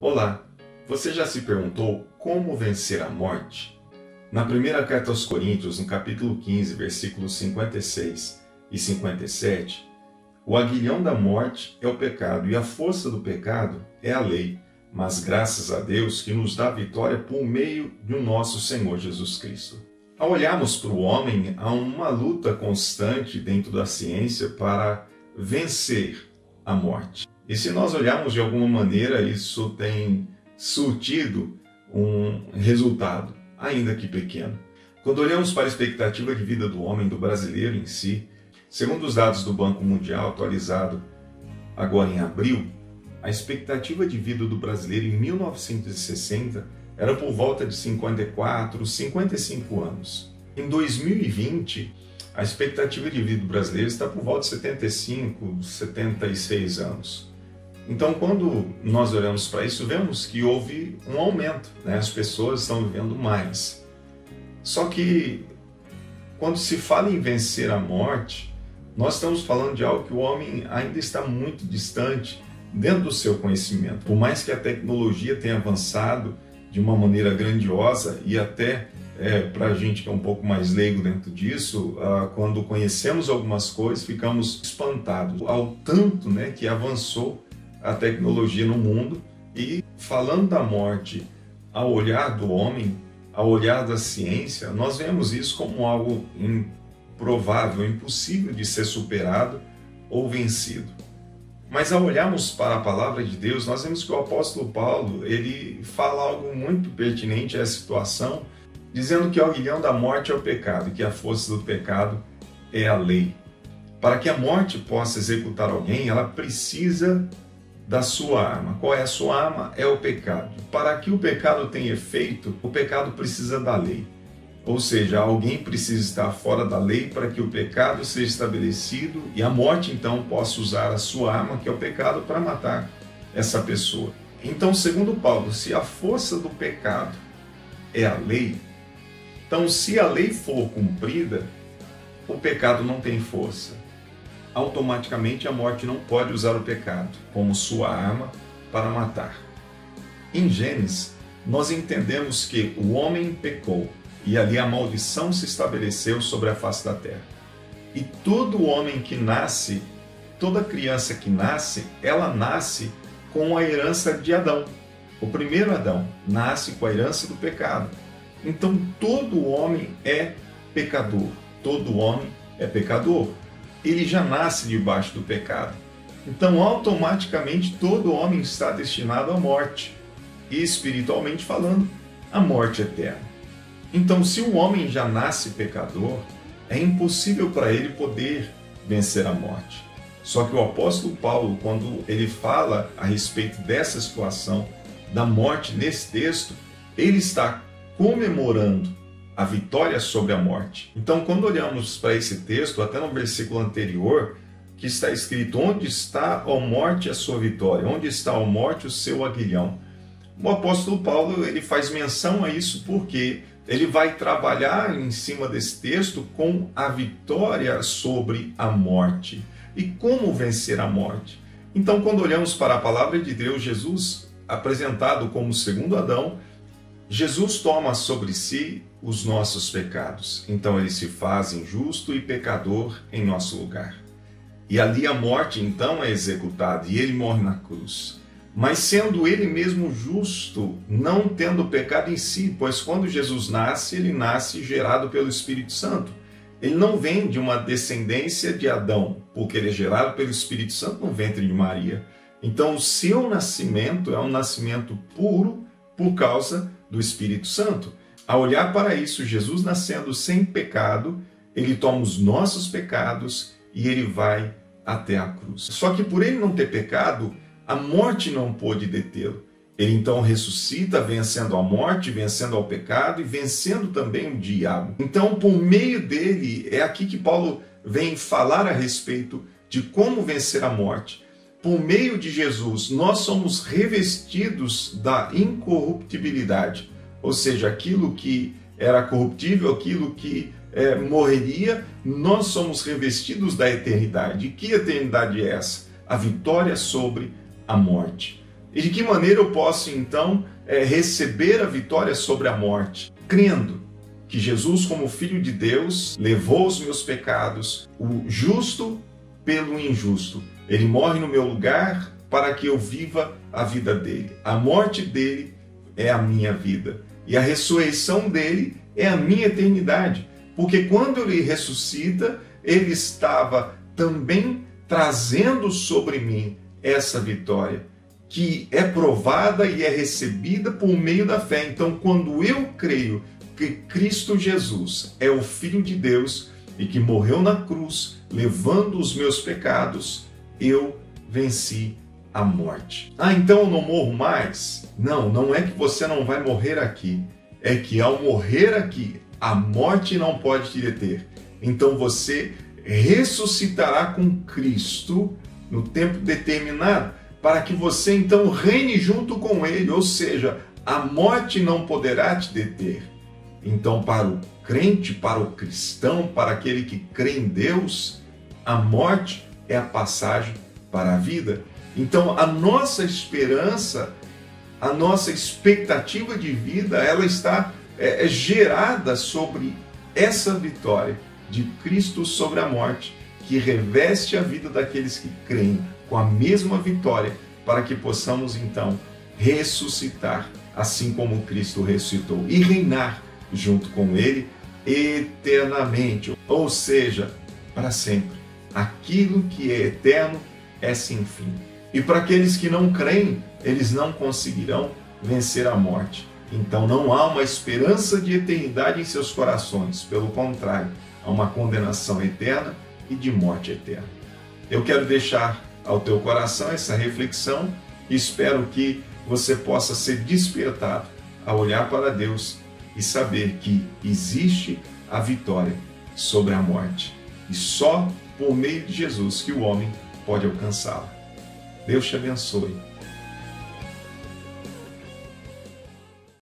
Olá, você já se perguntou como vencer a morte? Na primeira carta aos Coríntios, no capítulo 15, versículos 56 e 57, o aguilhão da morte é o pecado e a força do pecado é a lei, mas graças a Deus que nos dá vitória por meio do nosso Senhor Jesus Cristo. Ao olharmos para o homem, há uma luta constante dentro da ciência para vencer a morte. E se nós olharmos de alguma maneira, isso tem surtido um resultado, ainda que pequeno. Quando olhamos para a expectativa de vida do homem, do brasileiro em si, segundo os dados do Banco Mundial, atualizado agora em abril, a expectativa de vida do brasileiro em 1960 era por volta de 54, 55 anos. Em 2020, a expectativa de vida do brasileiro está por volta de 75, 76 anos. Então, quando nós olhamos para isso, vemos que houve um aumento, né? As pessoas estão vivendo mais. Só que, quando se fala em vencer a morte, nós estamos falando de algo que o homem ainda está muito distante dentro do seu conhecimento. Por mais que a tecnologia tenha avançado de uma maneira grandiosa e até para a gente que é um pouco mais leigo dentro disso, quando conhecemos algumas coisas, ficamos espantados ao tanto, né, que avançou a tecnologia no mundo. E falando da morte ao olhar do homem, ao olhar da ciência, nós vemos isso como algo improvável, impossível de ser superado ou vencido. Mas ao olharmos para a palavra de Deus, nós vemos que o apóstolo Paulo, ele fala algo muito pertinente a essa situação, dizendo que o aguilhão da morte é o pecado e que a força do pecado é a lei. Para que a morte possa executar alguém, ela precisa da sua arma. Qual é a sua arma? É o pecado. Para que o pecado tenha efeito, o pecado precisa da lei. Ou seja, alguém precisa estar fora da lei para que o pecado seja estabelecido e a morte então possa usar a sua arma, que é o pecado, para matar essa pessoa. Então, segundo Paulo, se a força do pecado é a lei, então se a lei for cumprida, o pecado não tem força. Automaticamente a morte não pode usar o pecado como sua arma para matar. Em Gênesis, nós entendemos que o homem pecou e ali a maldição se estabeleceu sobre a face da terra. E todo homem que nasce, toda criança que nasce, ela nasce com a herança de Adão. O primeiro Adão nasce com a herança do pecado. Então todo homem é pecador, todo homem é pecador. Ele já nasce debaixo do pecado. Então, automaticamente, todo homem está destinado à morte. E, espiritualmente falando, à morte eterna. Então, se o homem já nasce pecador, é impossível para ele poder vencer a morte. Só que o apóstolo Paulo, quando ele fala a respeito dessa situação, da morte nesse texto, ele está comemorando a vitória sobre a morte. Então, quando olhamos para esse texto, até no versículo anterior, que está escrito: onde está, ó morte, a sua vitória? Onde está, ó morte, o seu aguilhão? O apóstolo Paulo, ele faz menção a isso porque ele vai trabalhar em cima desse texto com a vitória sobre a morte. E como vencer a morte? Então, quando olhamos para a palavra de Deus, Jesus, apresentado como o segundo Adão, Jesus toma sobre si os nossos pecados. Então ele se faz injusto e pecador em nosso lugar. E ali a morte então é executada e ele morre na cruz. Mas sendo ele mesmo justo, não tendo pecado em si, pois quando Jesus nasce, ele nasce gerado pelo Espírito Santo. Ele não vem de uma descendência de Adão, porque ele é gerado pelo Espírito Santo no ventre de Maria. Então o seu nascimento é um nascimento puro por causa do Espírito Santo. Ao olhar para isso, Jesus nascendo sem pecado, ele toma os nossos pecados e ele vai até a cruz. Só que por ele não ter pecado, a morte não pôde detê-lo. Ele então ressuscita, vencendo a morte, vencendo ao pecado e vencendo também o diabo. Então, por meio dele, é aqui que Paulo vem falar a respeito de como vencer a morte. Por meio de Jesus, nós somos revestidos da incorruptibilidade. Ou seja, aquilo que era corruptível, aquilo que morreria, nós somos revestidos da eternidade. E que eternidade é essa? A vitória sobre a morte. E de que maneira eu posso então receber a vitória sobre a morte? Crendo que Jesus, como Filho de Deus, levou os meus pecados, o justo pelo injusto. Ele morre no meu lugar para que eu viva a vida dele. A morte dele é a minha vida. E a ressurreição dele é a minha eternidade. Porque quando ele ressuscita, ele estava também trazendo sobre mim essa vitória, que é provada e é recebida por meio da fé. Então, quando eu creio que Cristo Jesus é o Filho de Deus e que morreu na cruz, levando os meus pecados, eu venci a morte. Ah, então eu não morro mais? Não, não é que você não vai morrer aqui. É que ao morrer aqui, a morte não pode te deter. Então você ressuscitará com Cristo no tempo determinado, para que você então reine junto com Ele, ou seja, a morte não poderá te deter. Então, para o crente, para o cristão, para aquele que crê em Deus, a morte é a passagem para a vida. Então, a nossa esperança, a nossa expectativa de vida, ela está gerada sobre essa vitória de Cristo sobre a morte, que reveste a vida daqueles que creem com a mesma vitória, para que possamos então ressuscitar, assim como Cristo ressuscitou, e reinar junto com Ele eternamente, ou seja, para sempre. Aquilo que é eterno é sem fim. E para aqueles que não creem, eles não conseguirão vencer a morte. Então não há uma esperança de eternidade em seus corações. Pelo contrário, há uma condenação eterna e de morte eterna. Eu quero deixar ao teu coração essa reflexão e espero que você possa ser despertado a olhar para Deus e saber que existe a vitória sobre a morte. E só por meio de Jesus que o homem pode alcançá-la. Deus te abençoe.